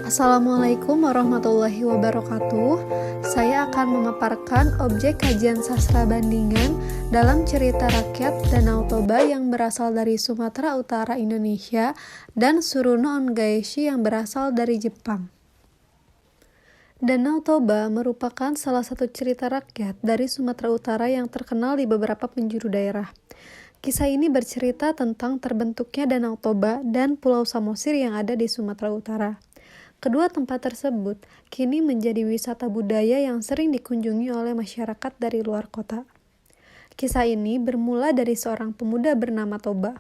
Assalamualaikum warahmatullahi wabarakatuh. Saya akan memaparkan objek kajian sastra bandingan dalam cerita rakyat Danau Toba yang berasal dari Sumatera Utara, Indonesia, dan Suruno Ongaeshi yang berasal dari Jepang. Danau Toba merupakan salah satu cerita rakyat dari Sumatera Utara yang terkenal di beberapa penjuru daerah. Kisah ini bercerita tentang terbentuknya Danau Toba dan Pulau Samosir yang ada di Sumatera Utara. Kedua tempat tersebut kini menjadi wisata budaya yang sering dikunjungi oleh masyarakat dari luar kota. Kisah ini bermula dari seorang pemuda bernama Toba.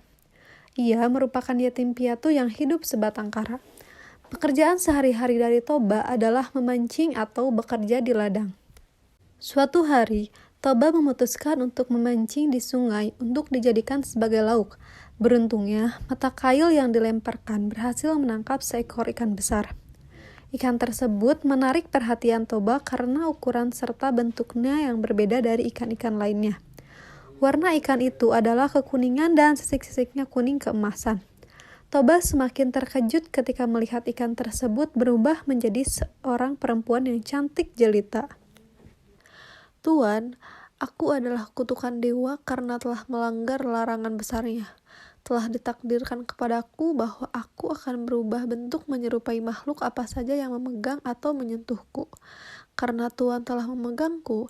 Ia merupakan yatim piatu yang hidup sebatang kara. Pekerjaan sehari-hari dari Toba adalah memancing atau bekerja di ladang. Suatu hari, Toba memutuskan untuk memancing di sungai untuk dijadikan sebagai lauk. Beruntungnya, mata kail yang dilemparkan berhasil menangkap seekor ikan besar. Ikan tersebut menarik perhatian Toba karena ukuran serta bentuknya yang berbeda dari ikan-ikan lainnya. Warna ikan itu adalah kekuningan dan sisik-sisiknya kuning keemasan. Toba semakin terkejut ketika melihat ikan tersebut berubah menjadi seorang perempuan yang cantik jelita. "Tuan, aku adalah kutukan dewa karena telah melanggar larangan besarnya. Telah ditakdirkan kepadaku bahwa aku akan berubah bentuk menyerupai makhluk apa saja yang memegang atau menyentuhku. Karena Tuan telah memegangku,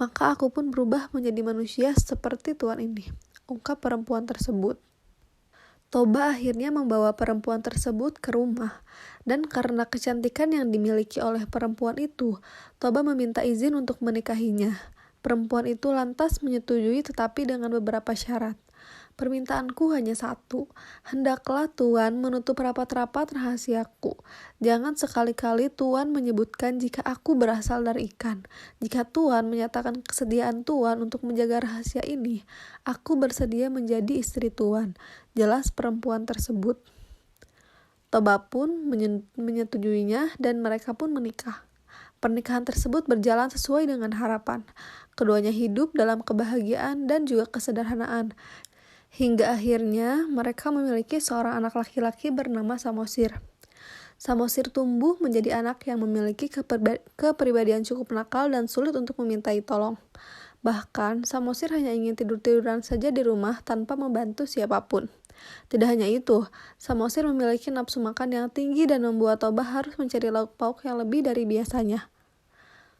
maka aku pun berubah menjadi manusia seperti Tuan ini," ungkap perempuan tersebut. Toba akhirnya membawa perempuan tersebut ke rumah, dan karena kecantikan yang dimiliki oleh perempuan itu, Toba meminta izin untuk menikahinya. Perempuan itu lantas menyetujui tetapi dengan beberapa syarat. "Permintaanku hanya satu, hendaklah Tuan menutup rapat-rapat rahasiaku. Jangan sekali-kali Tuan menyebutkan jika aku berasal dari ikan. Jika Tuan menyatakan kesediaan Tuan untuk menjaga rahasia ini, aku bersedia menjadi istri Tuan," jelas perempuan tersebut. Toba pun menyetujuinya dan mereka pun menikah. Pernikahan tersebut berjalan sesuai dengan harapan. Keduanya hidup dalam kebahagiaan dan juga kesederhanaan. Hingga akhirnya mereka memiliki seorang anak laki-laki bernama Samosir. Samosir tumbuh menjadi anak yang memiliki kepribadian cukup nakal dan sulit untuk memintai tolong. Bahkan, Samosir hanya ingin tidur-tiduran saja di rumah tanpa membantu siapapun. Tidak hanya itu, Samosir memiliki nafsu makan yang tinggi dan membuat Toba harus mencari lauk pauk yang lebih dari biasanya.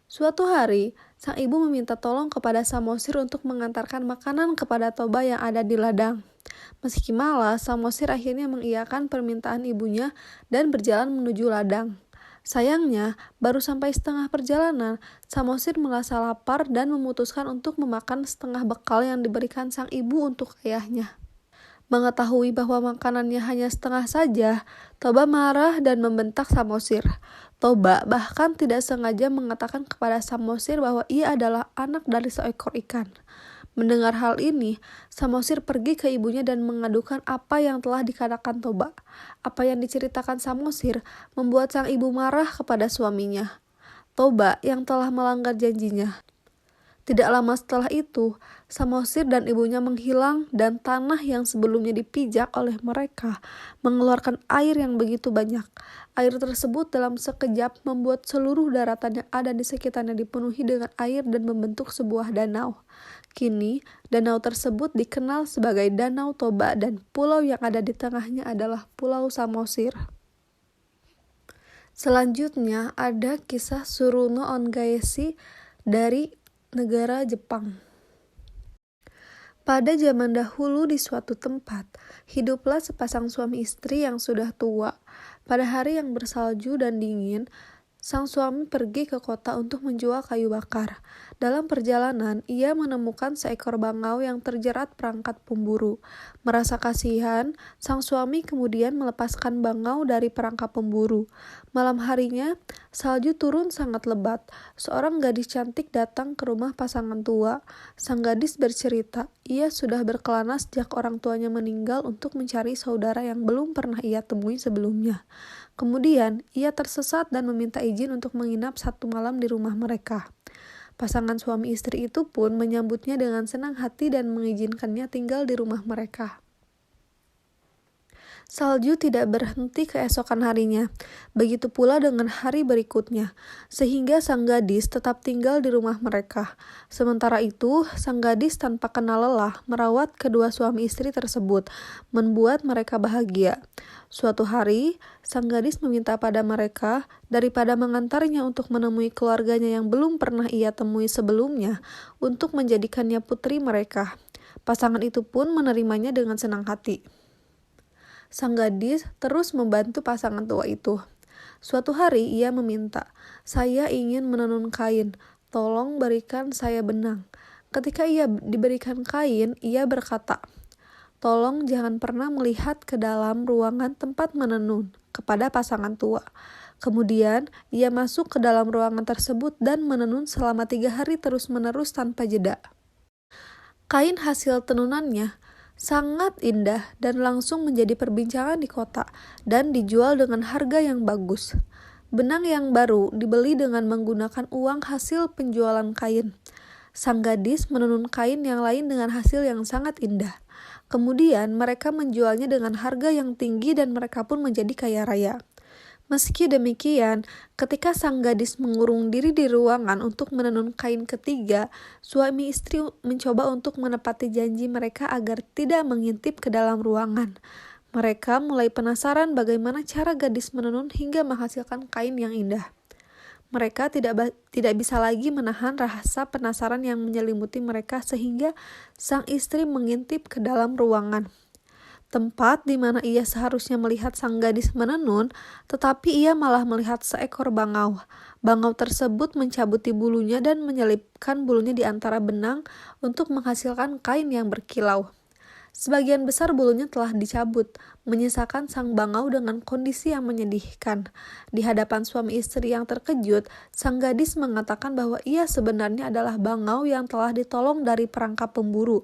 Suatu hari, sang ibu meminta tolong kepada Samosir untuk mengantarkan makanan kepada Toba yang ada di ladang. Meski malas, Samosir akhirnya mengiyakan permintaan ibunya dan berjalan menuju ladang. Sayangnya, baru sampai setengah perjalanan, Samosir merasa lapar dan memutuskan untuk memakan setengah bekal yang diberikan sang ibu untuk ayahnya. Mengetahui bahwa makanannya hanya setengah saja, Toba marah dan membentak Samosir. Toba bahkan tidak sengaja mengatakan kepada Samosir bahwa ia adalah anak dari seekor ikan. Mendengar hal ini, Samosir pergi ke ibunya dan mengadukan apa yang telah dikatakan Toba. Apa yang diceritakan Samosir membuat sang ibu marah kepada suaminya, Toba, yang telah melanggar janjinya. Tidak lama setelah itu, Samosir dan ibunya menghilang dan tanah yang sebelumnya dipijak oleh mereka mengeluarkan air yang begitu banyak. Air tersebut dalam sekejap membuat seluruh daratan yang ada di sekitarnya dipenuhi dengan air dan membentuk sebuah danau. Kini, danau tersebut dikenal sebagai Danau Toba dan pulau yang ada di tengahnya adalah Pulau Samosir. Selanjutnya ada kisah Suruno Ongaeshi dari negara Jepang. Pada zaman dahulu di suatu tempat, hiduplah sepasang suami istri yang sudah tua. Pada hari yang bersalju dan dingin, sang suami pergi ke kota untuk menjual kayu bakar. Dalam perjalanan, ia menemukan seekor bangau yang terjerat perangkap pemburu. Merasa kasihan, sang suami kemudian melepaskan bangau dari perangkap pemburu. Malam harinya, salju turun sangat lebat. Seorang gadis cantik datang ke rumah pasangan tua. Sang gadis bercerita, ia sudah berkelana sejak orang tuanya meninggal untuk mencari saudara yang belum pernah ia temui sebelumnya. Kemudian, ia tersesat dan meminta izin untuk menginap satu malam di rumah mereka. Pasangan suami istri itu pun menyambutnya dengan senang hati dan mengizinkannya tinggal di rumah mereka. Salju tidak berhenti keesokan harinya, begitu pula dengan hari berikutnya, sehingga sang gadis tetap tinggal di rumah mereka. Sementara itu, sang gadis tanpa kenal lelah merawat kedua suami istri tersebut, membuat mereka bahagia. Suatu hari, sang gadis meminta pada mereka, daripada mengantarnya untuk menemui keluarganya yang belum pernah ia temui sebelumnya, untuk menjadikannya putri mereka. Pasangan itu pun menerimanya dengan senang hati. Sang gadis terus membantu pasangan tua itu. Suatu hari ia meminta, "Saya ingin menenun kain, tolong berikan saya benang." Ketika ia diberikan kain, ia berkata, "Tolong jangan pernah melihat ke dalam ruangan tempat menenun," kepada pasangan tua. Kemudian, ia masuk ke dalam ruangan tersebut dan menenun selama 3 hari terus-menerus tanpa jeda. Kain hasil tenunannya sangat indah dan langsung menjadi perbincangan di kota dan dijual dengan harga yang bagus. Benang yang baru dibeli dengan menggunakan uang hasil penjualan kain. Sang gadis menenun kain yang lain dengan hasil yang sangat indah. Kemudian mereka menjualnya dengan harga yang tinggi dan mereka pun menjadi kaya raya. Meski demikian, ketika sang gadis mengurung diri di ruangan untuk menenun kain ketiga, suami istri mencoba untuk menepati janji mereka agar tidak mengintip ke dalam ruangan. Mereka mulai penasaran bagaimana cara gadis menenun hingga menghasilkan kain yang indah. Mereka tidak bisa lagi menahan rasa penasaran yang menyelimuti mereka sehingga sang istri mengintip ke dalam ruangan. Tempat di mana ia seharusnya melihat sang gadis menenun, tetapi ia malah melihat seekor bangau. Bangau tersebut mencabuti bulunya dan menyelipkan bulunya di antara benang untuk menghasilkan kain yang berkilau. Sebagian besar bulunya telah dicabut, menyisakan sang bangau dengan kondisi yang menyedihkan. Di hadapan suami istri yang terkejut, sang gadis mengatakan bahwa ia sebenarnya adalah bangau yang telah ditolong dari perangkap pemburu.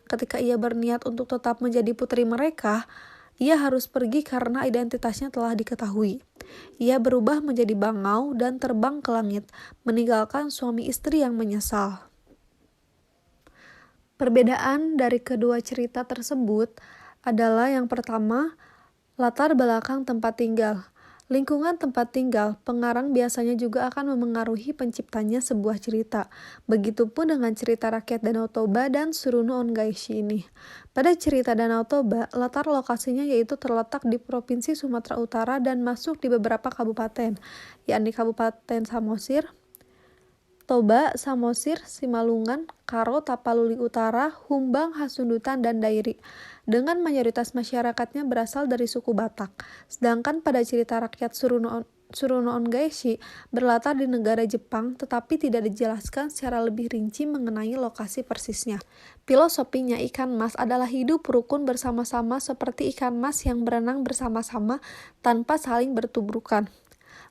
Ketika ia berniat untuk tetap menjadi putri mereka, ia harus pergi karena identitasnya telah diketahui. Ia berubah menjadi bangau dan terbang ke langit, meninggalkan suami istri yang menyesal. Perbedaan dari kedua cerita tersebut adalah yang pertama, latar belakang tempat tinggal. Lingkungan tempat tinggal, pengarang biasanya juga akan memengaruhi penciptanya sebuah cerita. Begitupun dengan cerita rakyat Danau Toba dan Suruno Ongaishi ini. Pada cerita Danau Toba, latar lokasinya yaitu terletak di Provinsi Sumatera Utara dan masuk di beberapa kabupaten, yakni Kabupaten Samosir, Toba, Samosir, Simalungun, Karo, Tapaluli Utara, Humbang, Hasundutan, dan Dairi. Dengan mayoritas masyarakatnya berasal dari suku Batak. Sedangkan pada cerita rakyat Suruno Ongaishi berlatar di negara Jepang, tetapi tidak dijelaskan secara lebih rinci mengenai lokasi persisnya. Filosofinya ikan mas adalah hidup rukun bersama-sama seperti ikan mas yang berenang bersama-sama tanpa saling bertubrukan.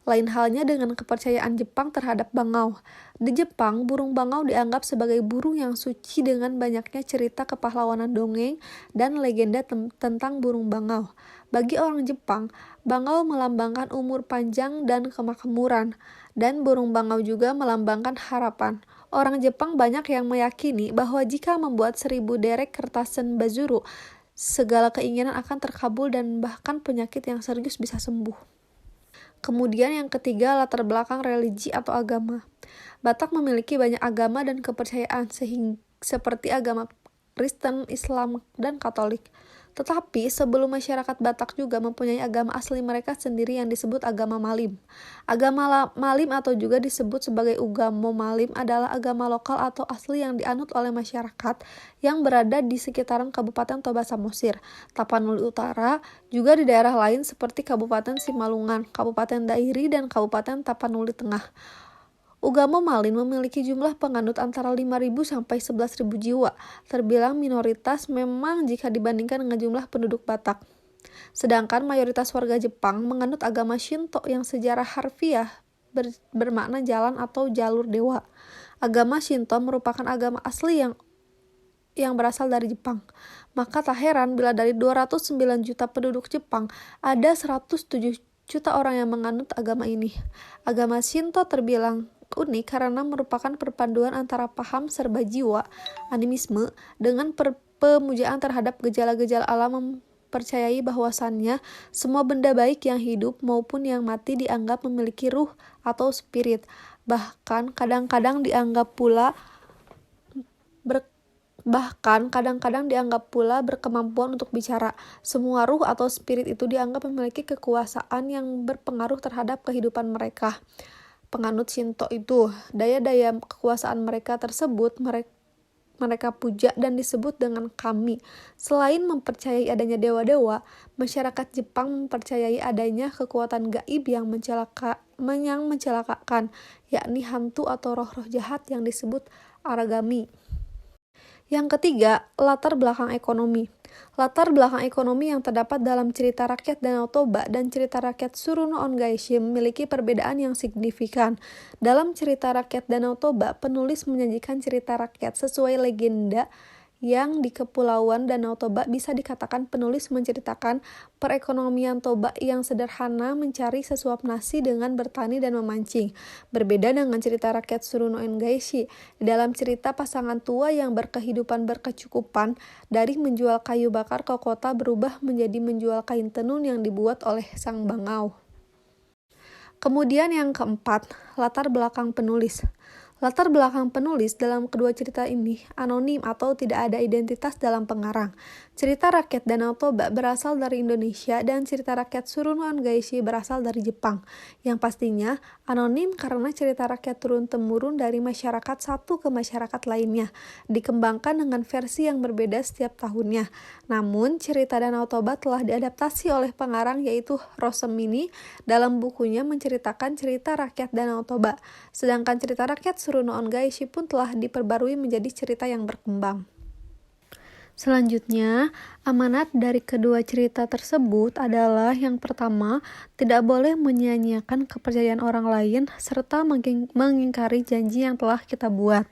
Lain halnya dengan kepercayaan Jepang terhadap bangau. Di Jepang, burung bangau dianggap sebagai burung yang suci dengan banyaknya cerita kepahlawanan dongeng dan legenda tentang burung bangau. Bagi orang Jepang, bangau melambangkan umur panjang dan kemakmuran, dan burung bangau juga melambangkan harapan. Orang Jepang banyak yang meyakini bahwa jika membuat 1000 derek kertas senbazuru, segala keinginan akan terkabul dan bahkan penyakit yang serius bisa sembuh. Kemudian yang ketiga, latar belakang religi atau agama. Batak memiliki banyak agama dan kepercayaan seperti agama Kristen, Islam, dan Katolik. Tetapi sebelum masyarakat Batak juga mempunyai agama asli mereka sendiri yang disebut agama Malim. Agama Malim atau juga disebut sebagai Ugamo Malim adalah agama lokal atau asli yang dianut oleh masyarakat yang berada di sekitaran Kabupaten Toba Samosir, Tapanuli Utara, juga di daerah lain seperti Kabupaten Simalungun, Kabupaten Dairi, dan Kabupaten Tapanuli Tengah. Ugamo Malim memiliki jumlah penganut antara 5.000 sampai 11.000 jiwa, terbilang minoritas memang jika dibandingkan dengan jumlah penduduk Batak. Sedangkan mayoritas warga Jepang menganut agama Shinto yang secara harfiah bermakna jalan atau jalur dewa. Agama Shinto merupakan agama asli yang berasal dari Jepang. Maka tak heran bila dari 209 juta penduduk Jepang, ada 107 juta orang yang menganut agama ini. Agama Shinto terbilang unik karena merupakan perpaduan antara paham serba jiwa, animisme, dengan pemujaan terhadap gejala-gejala alam mempercayai bahwasannya semua benda baik yang hidup maupun yang mati dianggap memiliki ruh atau spirit. Bahkan kadang-kadang dianggap pula berkemampuan untuk bicara. Semua ruh atau spirit itu dianggap memiliki kekuasaan yang berpengaruh terhadap kehidupan mereka. Penganut Shinto itu, daya-daya kekuasaan mereka tersebut mereka puja dan disebut dengan kami. Selain mempercayai adanya dewa-dewa, masyarakat Jepang mempercayai adanya kekuatan gaib yang mencelakakan, yakni hantu atau roh-roh jahat yang disebut Aragami. Yang ketiga, latar belakang ekonomi. Latar belakang ekonomi yang terdapat dalam cerita rakyat Danau Toba dan cerita rakyat Tsuruno Ongaishi memiliki perbedaan yang signifikan. Dalam cerita rakyat Danau Toba, penulis menyajikan cerita rakyat sesuai legenda yang di Kepulauan Danau Toba. Bisa dikatakan penulis menceritakan perekonomian Toba yang sederhana, mencari sesuap nasi dengan bertani dan memancing. Berbeda dengan cerita rakyat Tsuruno Ongaishi, di dalam cerita pasangan tua yang berkehidupan berkecukupan dari menjual kayu bakar ke kota berubah menjadi menjual kain tenun yang dibuat oleh sang bangau. Kemudian yang keempat, latar belakang penulis. Latar belakang penulis dalam kedua cerita ini anonim atau tidak ada identitas dalam pengarang. Cerita rakyat Danau Toba berasal dari Indonesia dan cerita rakyat Tsuruno Ongaishi berasal dari Jepang. Yang pastinya anonim karena cerita rakyat turun-temurun dari masyarakat satu ke masyarakat lainnya, dikembangkan dengan versi yang berbeda setiap tahunnya. Namun cerita Danau Toba telah diadaptasi oleh pengarang yaitu Rosemini dalam bukunya menceritakan cerita rakyat Danau Toba. Sedangkan cerita rakyat Tsuruno Ongaishi pun telah diperbarui menjadi cerita yang berkembang. Selanjutnya, amanat dari kedua cerita tersebut adalah yang pertama, tidak boleh menyia-nyiakan kepercayaan orang lain serta mengingkari janji yang telah kita buat.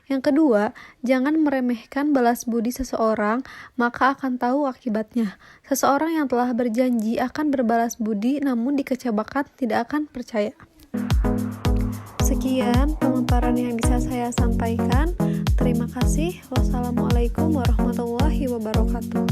Yang kedua, jangan meremehkan balas budi seseorang, maka akan tahu akibatnya. Seseorang yang telah berjanji akan berbalas budi namun dikecewakan tidak akan percaya. Sekian pemaparan yang bisa saya sampaikan. Terima kasih. Wassalamualaikum warahmatullahi wabarakatuh.